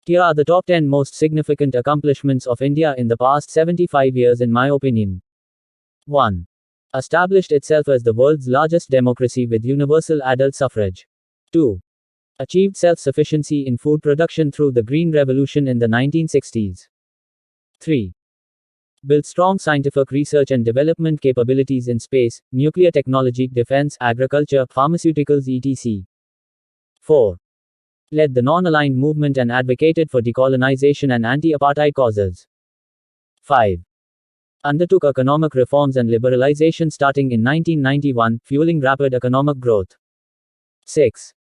Here are the top 10 most significant accomplishments of India in the past 75 years, in my opinion. 1. Established itself as the world's largest democracy with universal adult suffrage. 2. Achieved self-sufficiency in food production through the Green Revolution in the 1960s. 3. Built strong scientific research and development capabilities in space, nuclear technology, defense, agriculture, pharmaceuticals, etc. 4. Led the non-aligned movement and advocated for decolonization and anti-apartheid causes. 5. Undertook economic reforms and liberalization starting in 1991, fueling rapid economic growth. 6.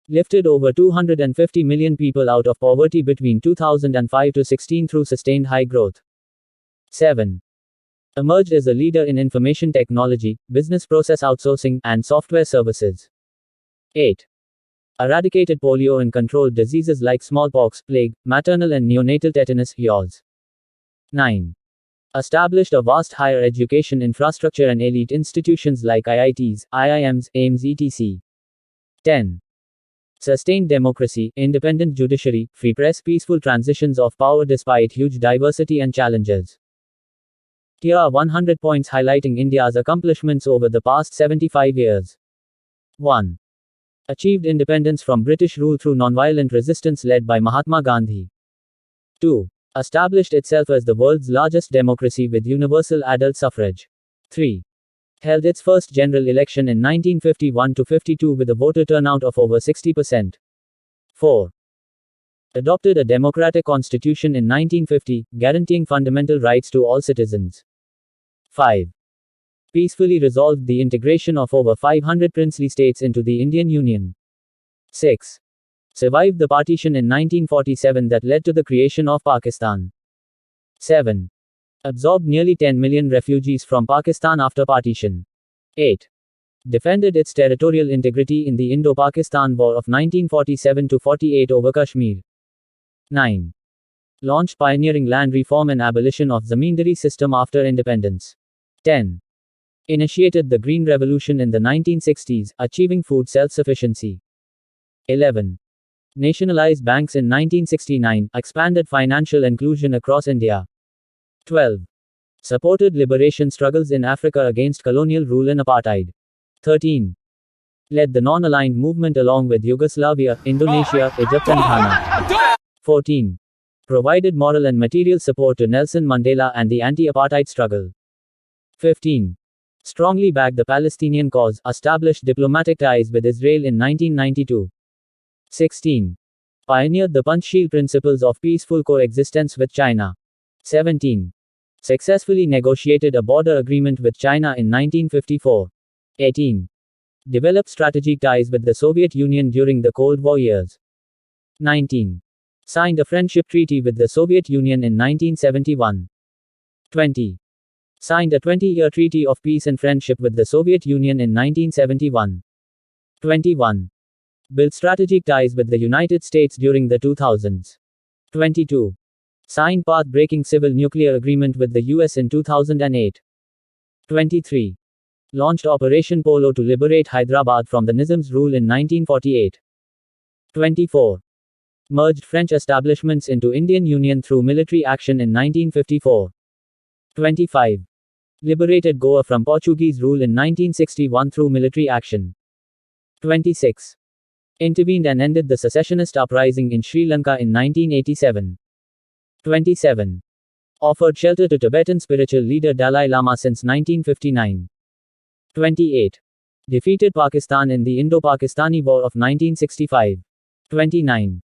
Lifted over 250 million people out of poverty between 2005 to 16 through sustained high growth. 7. Emerged as a leader in information technology, business process outsourcing, and software services. 8. Eradicated polio and controlled diseases like smallpox, plague, maternal and neonatal tetanus, yaws. 9. Established a vast higher education infrastructure and elite institutions like IITs, IIMs, AIMS, etc. 10. Sustained democracy, independent judiciary, free press, peaceful transitions of power despite huge diversity and challenges. Here are 100 points highlighting India's accomplishments over the past 75 years. 1. Achieved independence from British rule through nonviolent resistance led by Mahatma Gandhi. 2. Established itself as the world's largest democracy with universal adult suffrage. 3. Held its first general election in 1951-52 with a voter turnout of over 60%. 4. Adopted a democratic constitution in 1950, guaranteeing fundamental rights to all citizens. 5. Peacefully resolved the integration of over 500 princely states into the Indian Union. 6. Survived the partition in 1947 that led to the creation of Pakistan. 7. Absorbed nearly 10 million refugees from Pakistan after partition. 8. Defended its territorial integrity in the Indo-Pakistan War of 1947-48 over Kashmir. 9. Launched pioneering land reform and abolition of zamindari system after independence. 10. Initiated the Green Revolution in the 1960s, achieving food self-sufficiency. 11. Nationalized banks in 1969, expanded financial inclusion across India. 12. Supported liberation struggles in Africa against colonial rule and apartheid. 13. Led the non-aligned movement along with Yugoslavia, Indonesia, Egypt and Ghana. 14. Provided moral and material support to Nelson Mandela and the anti-apartheid struggle. 15. Strongly backed the Palestinian cause, established diplomatic ties with Israel in 1992. 16. Pioneered the Panchsheel principles of peaceful coexistence with China. 17. Successfully negotiated a border agreement with China in 1954. 18. Developed strategic ties with the Soviet Union during the Cold War years. 19. Signed a friendship treaty with the Soviet Union in 1971. 20. Signed a 20-year treaty of peace and friendship with the Soviet Union in 1971. 21. Built strategic ties with the United States during the 2000s. 22. Signed path-breaking civil nuclear agreement with the US in 2008. 23. Launched Operation Polo to liberate Hyderabad from the Nizam's rule in 1948. 24. Merged French establishments into Indian Union through military action in 1954. 25. Liberated Goa from Portuguese rule in 1961 through military action. 26. Intervened and ended the secessionist uprising in Sri Lanka in 1987. 27. Offered shelter to Tibetan spiritual leader Dalai Lama since 1959. 28. Defeated Pakistan in the Indo-Pakistani War of 1965. 29.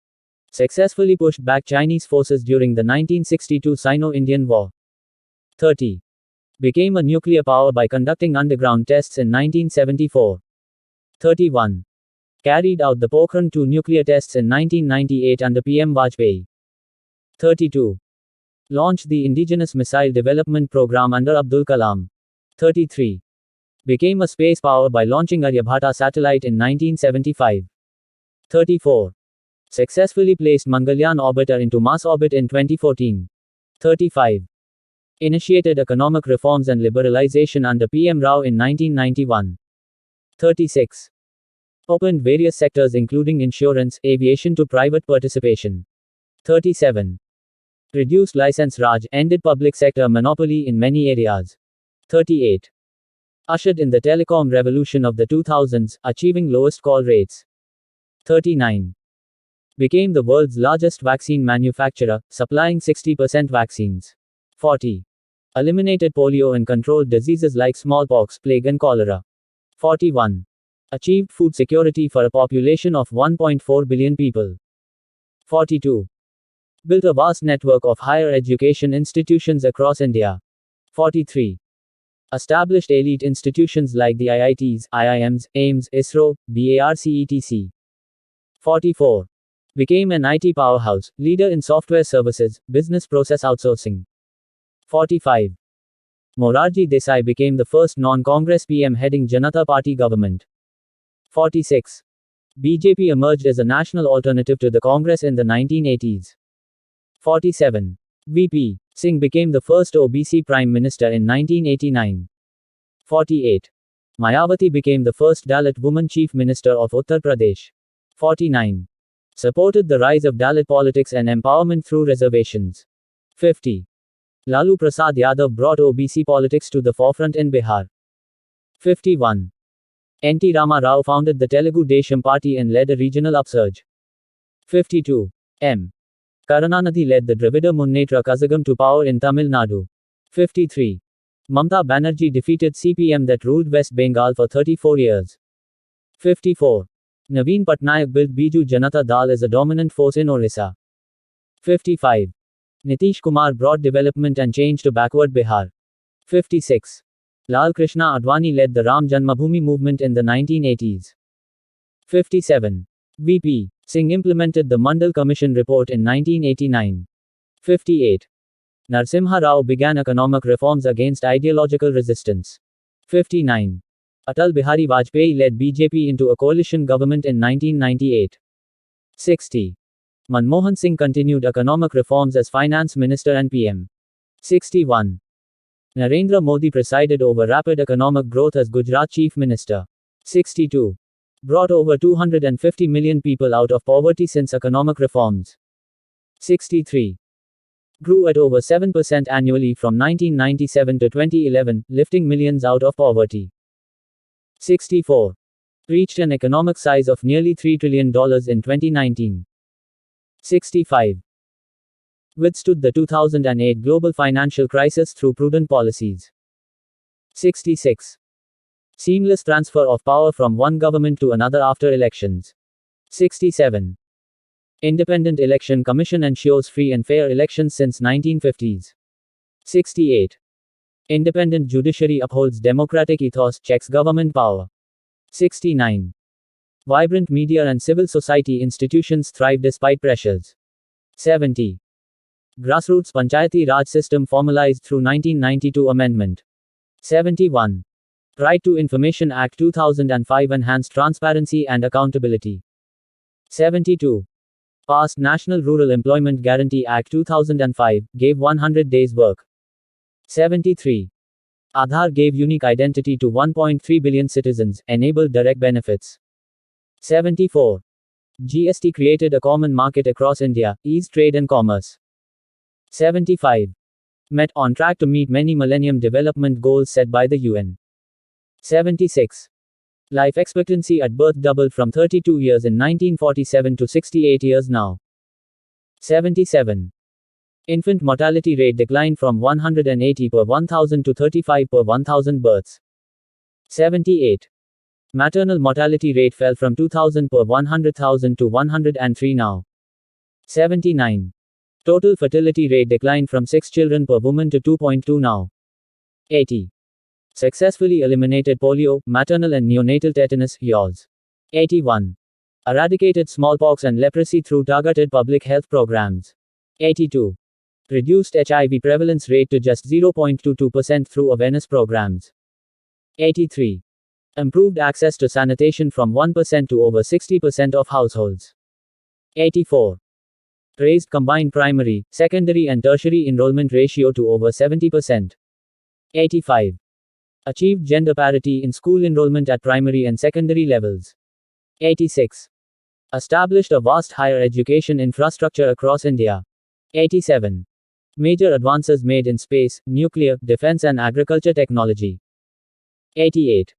Successfully pushed back Chinese forces during the 1962 Sino-Indian War. 30. Became a nuclear power by conducting underground tests in 1974. 31. Carried out the Pokhran II nuclear tests in 1998 under PM Vajpayee. 32. Launched the Indigenous Missile Development Program under Abdul Kalam. 33. Became a space power by launching Aryabhata satellite in 1975. 34. Successfully placed Mangalyaan orbiter into Mars orbit in 2014. 35. Initiated economic reforms and liberalization under PM Rao in 1991. 36. Opened various sectors including insurance, aviation to private participation. 37. Reduced license Raj, ended public sector monopoly in many areas. 38. Ushered in the telecom revolution of the 2000s, achieving lowest call rates. 39. Became the world's largest vaccine manufacturer, supplying 60% vaccines. 40. Eliminated polio and controlled diseases like smallpox, plague and cholera. 41. Achieved food security for a population of 1.4 billion people. 42. Built a vast network of higher education institutions across India. 43. Established elite institutions like the IITs, IIMs, AIIMS, ISRO, BARC etc. 44. Became an IT powerhouse, leader in software services, business process outsourcing. 45. Morarji Desai became the first non-Congress PM heading Janata Party government. 46. BJP emerged as a national alternative to the Congress in the 1980s. 47. VP Singh became the first OBC Prime Minister in 1989. 48. Mayawati became the first Dalit woman Chief Minister of Uttar Pradesh. 49. Supported the rise of Dalit politics and empowerment through reservations. 50. Lalu Prasad Yadav brought OBC politics to the forefront in Bihar. 51. N.T. Rama Rao founded the Telugu Desam Party and led a regional upsurge. 52. M. Karunanidhi led the Dravida Munnetra Kazhagam to power in Tamil Nadu. 53. Mamata Banerjee defeated CPM that ruled West Bengal for 34 years. 54. Naveen Patnaik built Biju Janata Dal as a dominant force in Orissa. 55. Nitish Kumar brought development and change to backward Bihar. 56. Lal Krishna Advani led the Ram Janmabhoomi movement in the 1980s. 57. VP Singh implemented the Mandal Commission report in 1989. 58. Narasimha Rao began economic reforms against ideological resistance. 59. Atal Bihari Vajpayee led BJP into a coalition government in 1998. 60. Manmohan Singh continued economic reforms as finance minister and PM. 61. Narendra Modi presided over rapid economic growth as Gujarat chief minister. 62. Brought over 250 million people out of poverty since economic reforms. 63. Grew at over 7% annually from 1997 to 2011, lifting millions out of poverty. 64. Reached an economic size of nearly $3 trillion in 2019. 65. Withstood the 2008 global financial crisis through prudent policies. 66. Seamless transfer of power from one government to another after elections. 67. Independent Election Commission ensures free and fair elections since 1950s. 68. Independent judiciary upholds democratic ethos, checks government power. 69. Vibrant media and civil society institutions thrive despite pressures. 70. Grassroots Panchayati Raj system formalized through 1992 amendment. 71. Right to Information Act 2005 enhanced transparency and accountability. 72. Passed National Rural Employment Guarantee Act 2005, gave 100 days work. 73. Aadhaar gave unique identity to 1.3 billion citizens, enabled direct benefits. 74. GST created a common market across India, eased trade and commerce. 75. Met on track to meet many Millennium Development Goals set by the UN. 76. Life expectancy at birth doubled from 32 years in 1947 to 68 years now. 77. Infant mortality rate declined from 180 per 1000 to 35 per 1000 births. 78. Maternal mortality rate fell from 2000 per 100,000 to 103 now. 79. Total fertility rate declined from 6 children per woman to 2.2 now. 80. Successfully eliminated polio, maternal and neonatal tetanus, yaws. 81. Eradicated smallpox and leprosy through targeted public health programs. 82. Reduced HIV prevalence rate to just 0.22% through awareness programs. 83. Improved access to sanitation from 1% to over 60% of households. 84. Raised combined primary, secondary and tertiary enrollment ratio to over 70%. 85. Achieved gender parity in school enrollment at primary and secondary levels. 86. Established a vast higher education infrastructure across India. 87. Major advances made in space, nuclear, defense and agriculture technology. 88.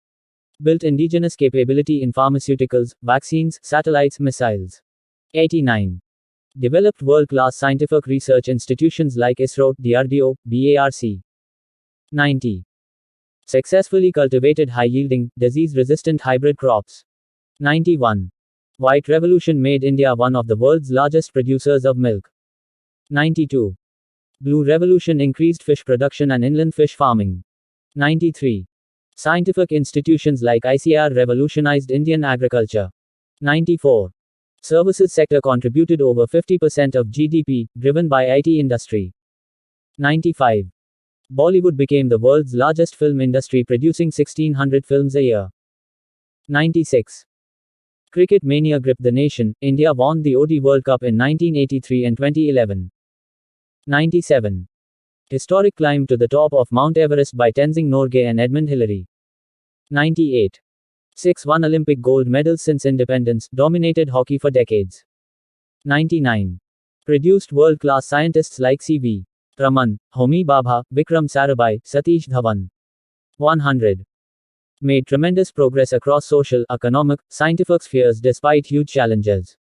Built indigenous capability in pharmaceuticals, vaccines, satellites, missiles. 89. Developed world-class scientific research institutions like ISRO, DRDO, BARC. 90. Successfully cultivated high-yielding, disease-resistant hybrid crops. 91. White Revolution made India one of the world's largest producers of milk. 92. Blue Revolution increased fish production and inland fish farming. 93. Scientific institutions like ICAR revolutionized Indian agriculture. 94. Services sector contributed over 50% of GDP, driven by IT industry. 95. Bollywood became the world's largest film industry, producing 1600 films a year. 96. Cricket mania gripped the nation. India won the ODI World Cup in 1983 and 2011. 97. Historic climb to the top of Mount Everest by Tenzing Norgay and Edmund Hillary. 98. 6 won Olympic gold medals since independence, dominated hockey for decades. 99. Produced world-class scientists like C.V. Raman, Homi Bhabha, Vikram Sarabhai, Satish Dhawan. 100. Made tremendous progress across social, economic, scientific spheres despite huge challenges.